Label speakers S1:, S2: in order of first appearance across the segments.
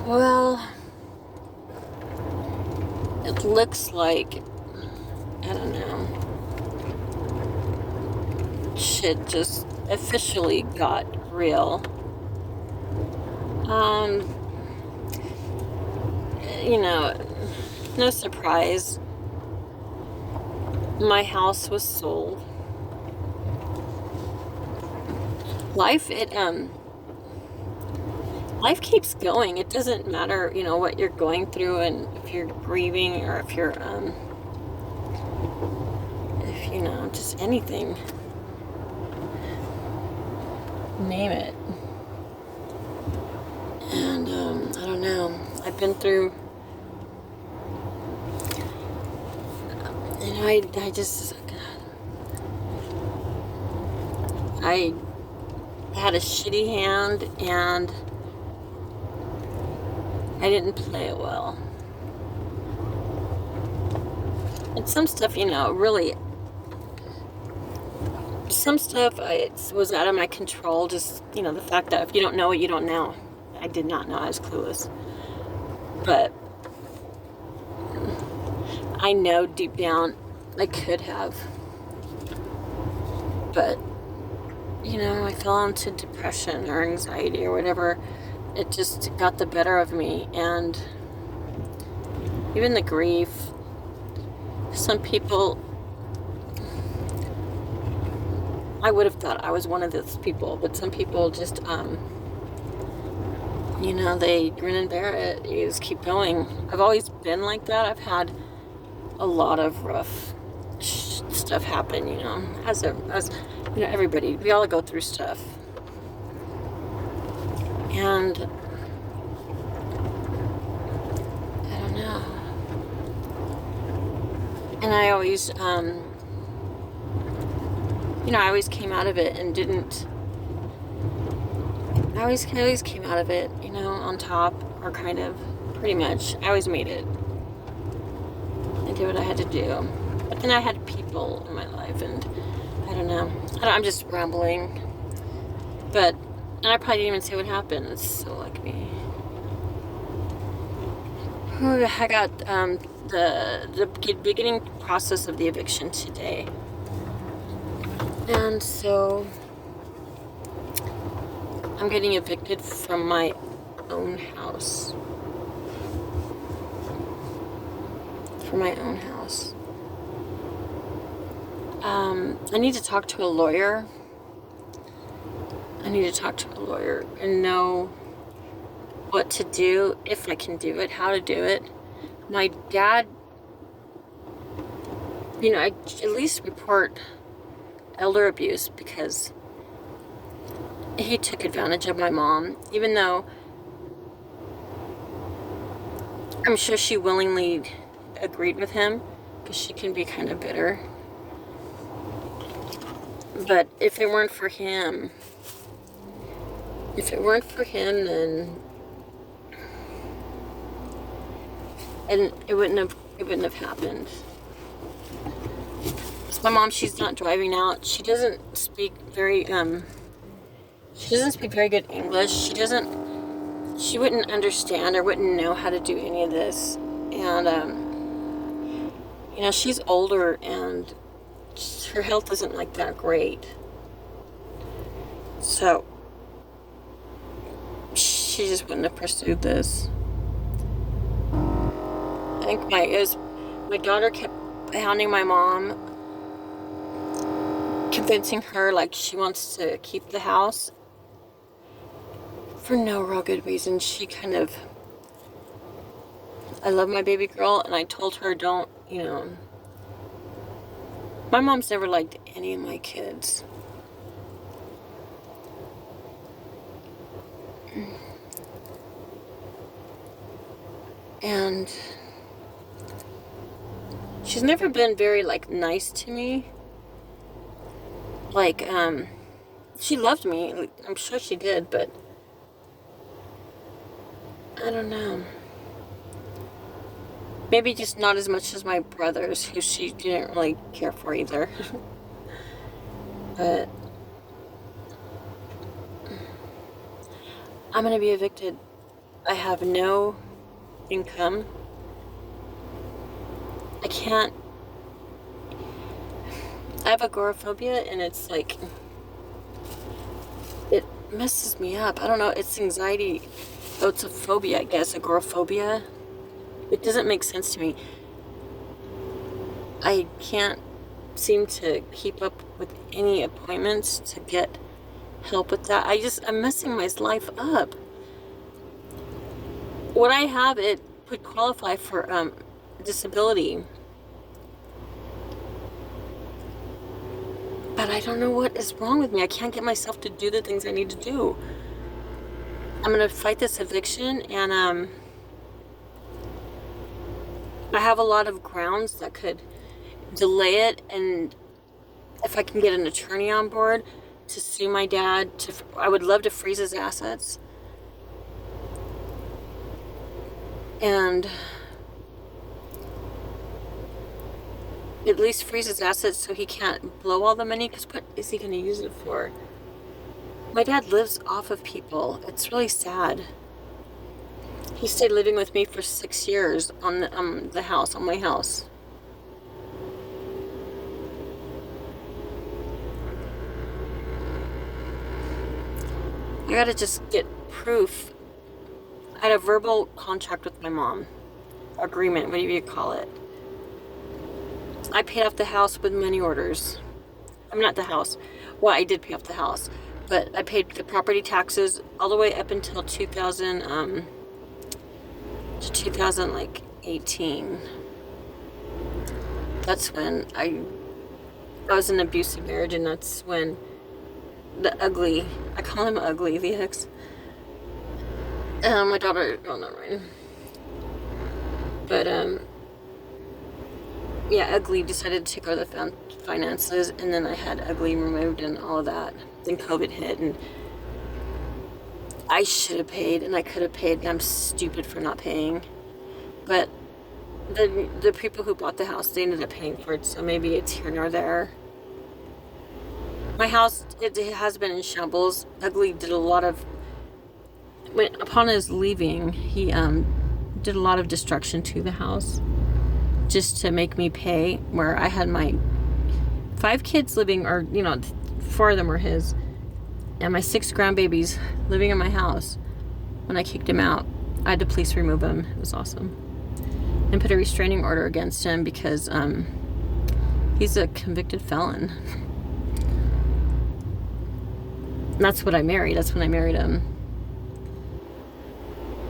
S1: Well, it looks like, I don't know, shit just officially got real. You know, no surprise, my house was sold. Life keeps going. It doesn't matter, what you're going through, and if you're grieving, or if you're, just anything. Name it. And, I don't know. I've been through, I had a shitty hand, and I didn't play it well. And some stuff, really, some stuff it was out of my control. Just, the fact that if you don't know what you don't know. I did not know. I was clueless. But I know deep down I could have. But, I fell into depression or anxiety or whatever. It just got the better of me. And even the grief, some people, I would have thought I was one of those people, but some people just, they grin and bear it. You just keep going. I've always been like that. I've had a lot of rough stuff happen, as everybody. We all go through stuff. And I don't know. And I always, I always came out of it and didn't. I always came out of it, on top, or kind of, pretty much. I always made it. I did what I had to do. But then I had people in my life, and I don't know. I'm just rambling. And I probably didn't even say what happened. It's so like me. I got the beginning process of the eviction today. And so I'm getting evicted from my own house. I need to talk to a lawyer. And know what to do, if I can do it, how to do it. My dad, I at least report elder abuse, because he took advantage of my mom, even though I'm sure she willingly agreed with him, because she can be kind of bitter. But if it weren't for him, then it wouldn't have happened. So my mom, she's not driving out. She doesn't speak very good English. She wouldn't understand or wouldn't know how to do any of this. And she's older, and her health isn't like that great. So she just wouldn't have pursued this. I think my daughter kept hounding my mom, convincing her like she wants to keep the house for no real good reason. She kind of, I love my baby girl, and I told her, don't, my mom's never liked any of my kids. And she's never been very, nice to me. She loved me. I'm sure she did, but I don't know. Maybe just not as much as my brothers, who she didn't really care for either. But I'm gonna be evicted. I have no income. I can't. I have agoraphobia, and it's like, it messes me up. I don't know, it's anxiety. Oh, it's a phobia, I guess, agoraphobia. It doesn't make sense to me. I can't seem to keep up with any appointments to get help with that. I'm messing my life up. What I have, it would qualify for disability. But I don't know what is wrong with me. I can't get myself to do the things I need to do. I'm gonna fight this eviction, and I have a lot of grounds that could delay it, and if I can get an attorney on board to sue my dad, I would love to freeze his assets. And at least freeze his assets so he can't blow all the money, because what is he going to use it for? My dad lives off of people. It's really sad. He stayed living with me for 6 years on the house, on my house. I gotta just get proof. I had a verbal contract with my mom. Agreement, whatever you call it. I paid off the house with money orders. I'm not the house. Well, I did pay off the house, but I paid the property taxes all the way up until 2018. That's when I was in an abusive marriage, and that's when the ugly, I call him ugly, the ex. My daughter, oh, not right. But, yeah, ugly decided to take over the finances, and then I had ugly removed and all of that. Then COVID hit, and I should have paid, and I could have paid, and I'm stupid for not paying. But the people who bought the house, they ended up paying for it, so maybe it's here nor there. My house, it has been in shambles. Ugly did a lot of, upon his leaving, he did a lot of destruction to the house just to make me pay, where I had my 5 kids living, or 4 of them were his, and my 6 grandbabies living in my house. When I kicked him out, I had the police remove him. It was awesome. And put a restraining order against him because he's a convicted felon. And that's what I married. That's when I married him.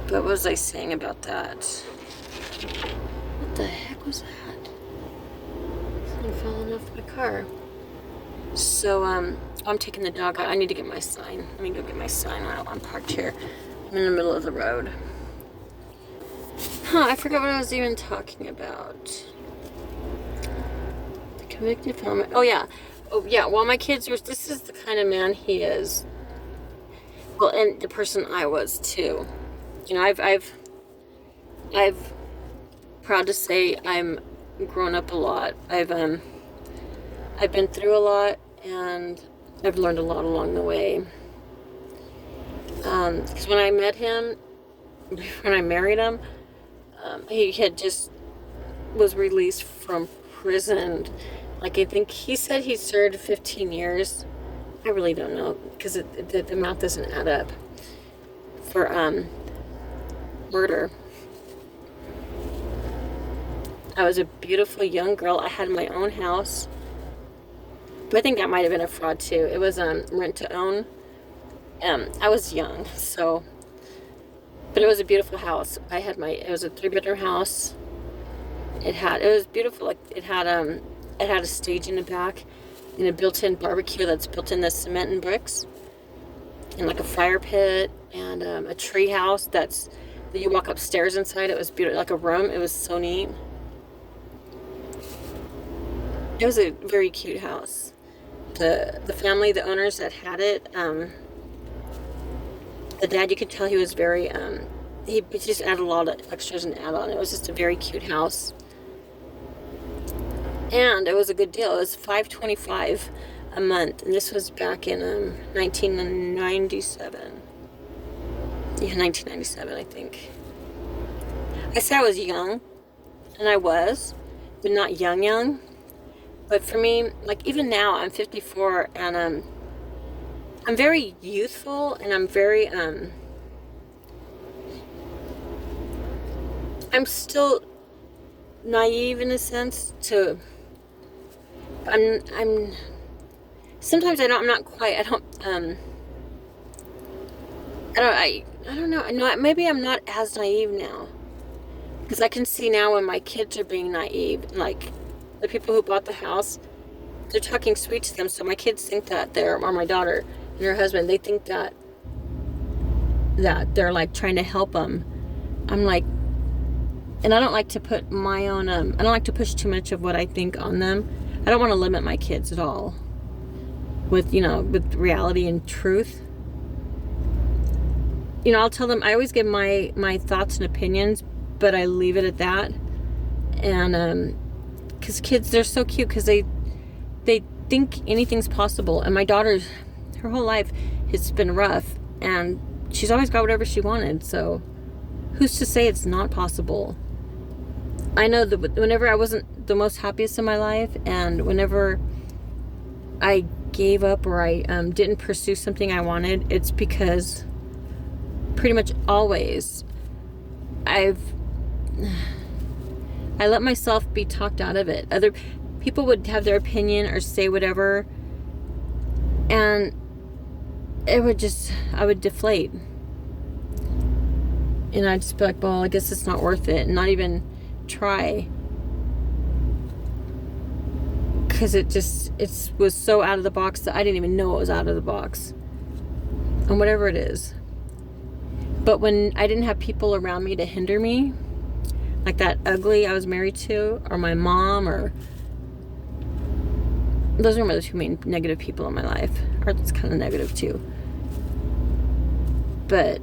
S1: But what was I saying about that? What the heck was that? Something falling off my car. So, I'm taking the dog out. I need to get my sign. Let me go get my sign while I'm parked here. I'm in the middle of the road. I forgot what I was even talking about. The convicted felon. Oh yeah. While my kids were, this is the kind of man he is. Well, and the person I was too. I've proud to say I'm grown up a lot. I've been through a lot, and I've learned a lot along the way. Because when I met him, when I married him, he had just was released from prison. Like, I think he said he served 15 years. I really don't know, because the math doesn't add up. For murder. I was a beautiful young girl. I had my own house. I think that might have been a fraud too. It was rent to own. I was young, so, but it was a beautiful house. It was a 3-bedroom house. It was beautiful. Like, it had a stage in the back, and a built-in barbecue that's built in the cement and bricks, and like a fire pit, and a tree house that you walk upstairs inside. It was beautiful, like a room. It was so neat. It was a very cute house. The family, the owners that had it, the dad, you could tell he was very, he just added a lot of extras and add-on. It was just a very cute house. And it was a good deal. It was $525 a month, and this was back in 1997. Yeah, 1997, I think. I said I was young, and I was, but not young. But for me, like, even now, I'm 54, and I'm very youthful, and I'm very, I'm still naive in a sense to, I'm, sometimes I'm not quite, I don't know, no, maybe I'm not as naive now, because I can see now when my kids are being naive, like, the people who bought the house, they're talking sweet to them, so my kids think that or my daughter and her husband, they think that they're, like, trying to help them. I'm like, and I don't like to put my own, I don't like to push too much of what I think on them. I don't want to limit my kids at all with, with reality and truth. I'll tell them, I always give my thoughts and opinions, but I leave it at that. And, because kids, they're so cute, because they think anything's possible. And my daughter, her whole life has been rough, and she's always got whatever she wanted. So who's to say it's not possible? I know that whenever I wasn't the most happiest in my life, and whenever I gave up or I didn't pursue something I wanted, it's because pretty much always I let myself be talked out of it. Other people would have their opinion or say whatever, and I would deflate. And I'd just be like, well, I guess it's not worth it. And not even try. Because it was so out of the box that I didn't even know it was out of the box. And whatever it is. But when I didn't have people around me to hinder me, like that ugly I was married to, or my mom, or those are the two main negative people in my life. Or it's kind of negative too. But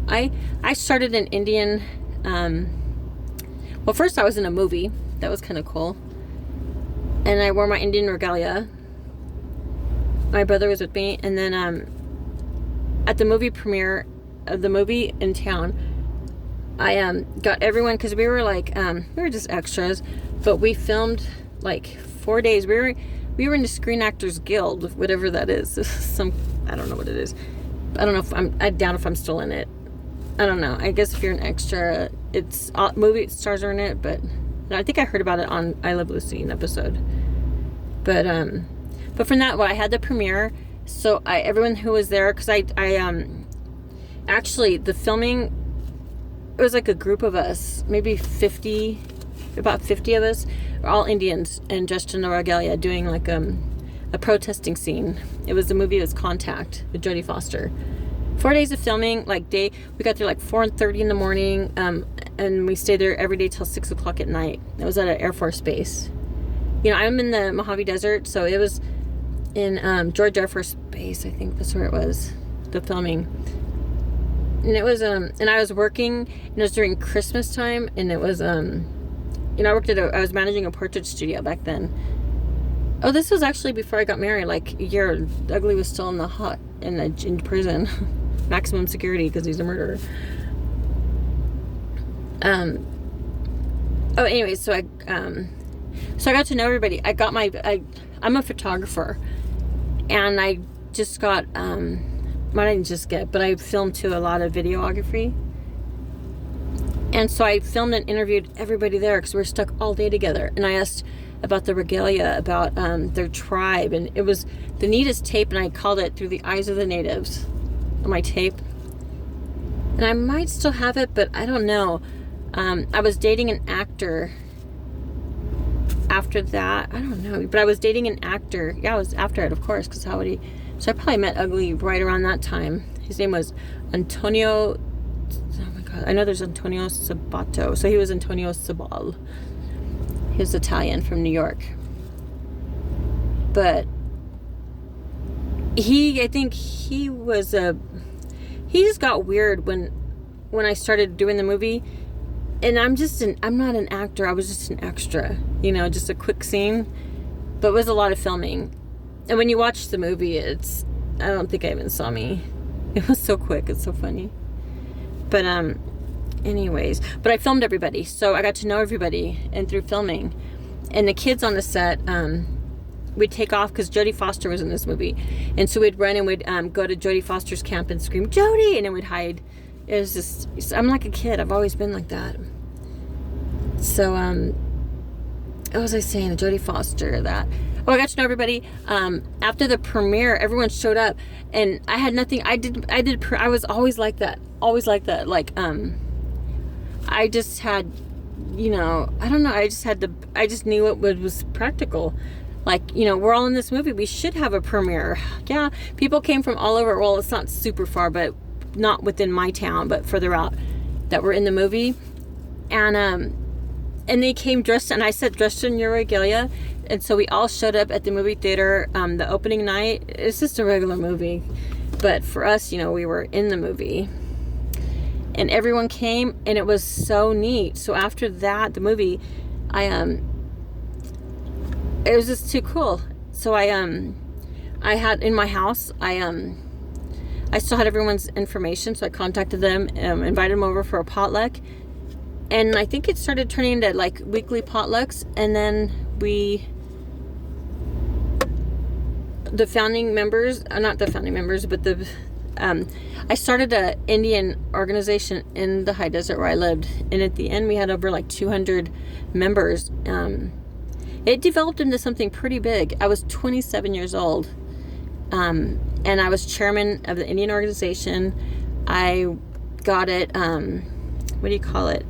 S1: I started an Indian, well, first I was in a movie. That was kind of cool. And I wore my Indian regalia. My brother was with me. And then at the movie premiere of the movie in town, I got everyone, because we were just extras, but we filmed like 4 days. We were in the Screen Actors Guild, whatever that is. I don't know what it is. I doubt if I'm still in it. I don't know. I guess if you're an extra, it's movie stars are in it, but I think I heard about it on I Love Lucy, an episode. But from that, I had the premiere, so everyone who was there, because I actually, the filming, it was like a group of us, maybe about 50 of us, all Indians, and dressed in the regalia, doing like a protesting scene. The movie was Contact with Jodie Foster. 4 days of filming, we got there like 4:30 in the morning, and we stayed there every day till 6 o'clock at night. It was at an Air Force base. I'm in the Mojave Desert, so it was in George Air Force Base, I think that's where it was, the filming. And it was, and I was working, and it was during Christmas time, and it was, I was managing a portrait studio back then. Oh, this was actually before I got married, like a year. Ugly was still in prison. Maximum security, because he's a murderer. Anyways, so I got to know everybody. I'm a photographer, and I just got, I didn't just get, but I filmed too a lot of videography. And so I filmed and interviewed everybody there, because we were stuck all day together. And I asked about the regalia, about their tribe, and it was the neatest tape, and I called it Through the Eyes of the Natives on my tape. And I might still have it, but I don't know. I was dating an actor after that. I don't know, but I was dating an actor. Yeah, I was after it, of course, because how would he? So I probably met Ugly right around that time. His name was Antonio. Oh my God, I know there's Antonio Sabato. So he was Antonio Sabal. He was Italian from New York. But I think he just got weird when I started doing the movie. And I'm not an actor. I was just an extra, just a quick scene. But it was a lot of filming. And when you watch the movie, I don't think I even saw me. It was so quick. It's so funny. But anyways, but I filmed everybody, so I got to know everybody and through filming. And the kids on the set, we'd take off because Jodie Foster was in this movie, and so we'd run and we'd go to Jodie Foster's camp and scream Jodie, and then we'd hide. It was just, I'm like a kid. I've always been like that. So what was I saying? Jodie Foster, that. Oh, I got to know everybody. After the premiere, everyone showed up, and I had nothing. I was always like that. Always like that. Like, I just had, you know, I don't know. I just knew it was practical. Like, you know, we're all in this movie. We should have a premiere. Yeah, people came from all over. Well, it's not super far, but not within my town, but further out that were in the movie. And they came dressed, and I said dressed in your regalia. And so we all showed up at the movie theater the opening night. It's just a regular movie. But for us, you know, we were in the movie. And everyone came, and it was so neat. So after that, the movie, it was just too cool. So I had in my house, I still had everyone's information, so I contacted them, invited them over for a potluck. And I think it started turning into like weekly potlucks, and then the founding members, not the founding members, but I started an Indian organization in the high desert where I lived, and at the end we had over like 200 members. It developed into something pretty big. I was 27 years old, and I was chairman of the Indian organization. I got it, what do you call it?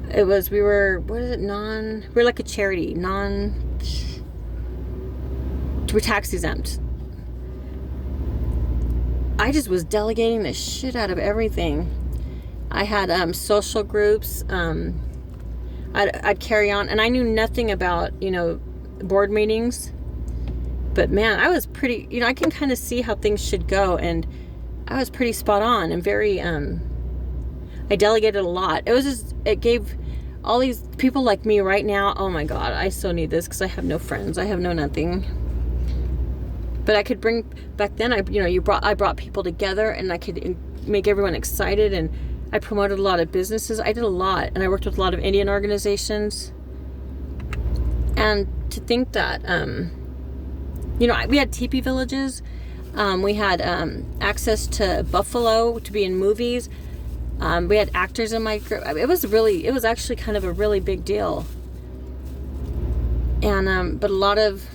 S1: We were like a charity, we're tax exempt. I just was delegating the shit out of everything. I had social groups. I'd carry on, and I knew nothing about, you know, board meetings. But man, I was pretty, you know, I can kind of see how things should go, and I was pretty spot on and very, I delegated a lot. It gave all these people like me right now, oh my God, I so need this because I have no friends. I have no nothing. But I could bring, back then, I brought people together, and I could make everyone excited, and I promoted a lot of businesses. I did a lot, and I worked with a lot of Indian organizations. And to think that, you know, we had teepee villages. We had access to Buffalo to be in movies. We had actors in my group. It was actually kind of a really big deal. And, but a lot of,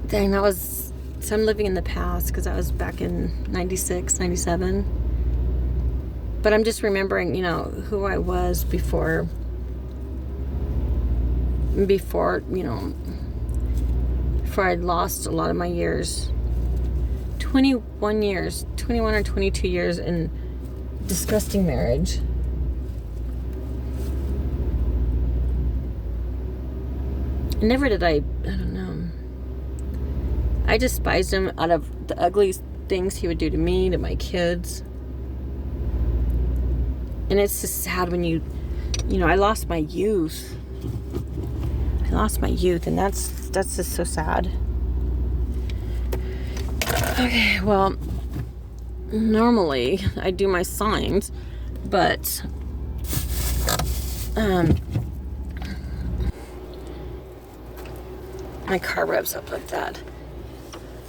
S1: dang, so I'm living in the past because I was back in 96, 97. But I'm just remembering, you know, who I was before, you know, before I'd lost a lot of my years. 21 or 22 years in disgusting marriage. Never did I don't know. I despised him out of the ugly things he would do to me, to my kids. And it's just sad when you know, I lost my youth. And that's just so sad. Okay, well, normally I do my signs, but my car revs up like that.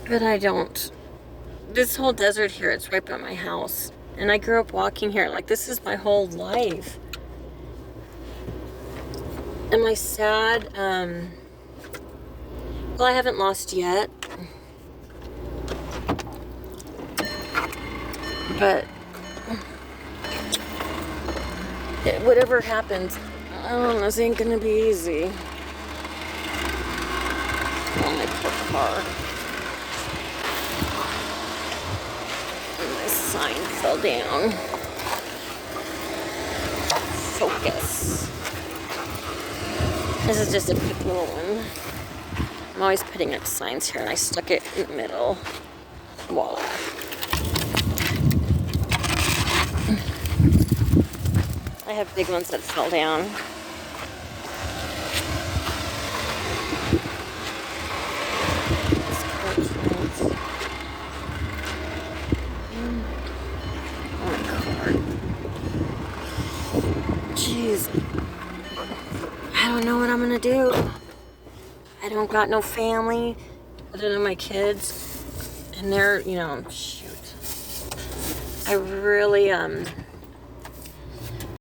S1: But I don't. This whole desert here, it's right by my house. And I grew up walking here. Like, this is my whole life. Am I sad? Well, I haven't lost yet. But whatever happens, this ain't gonna be easy. Oh, my poor car. And my sign fell down. Focus. This is just a quick little one. I'm always putting up signs here, and I stuck it in the middle. Voila. I have big ones that fell down. Jeez. I don't know what I'm gonna do. I don't got no family other than my kids. And they're, you know, shoot. I really,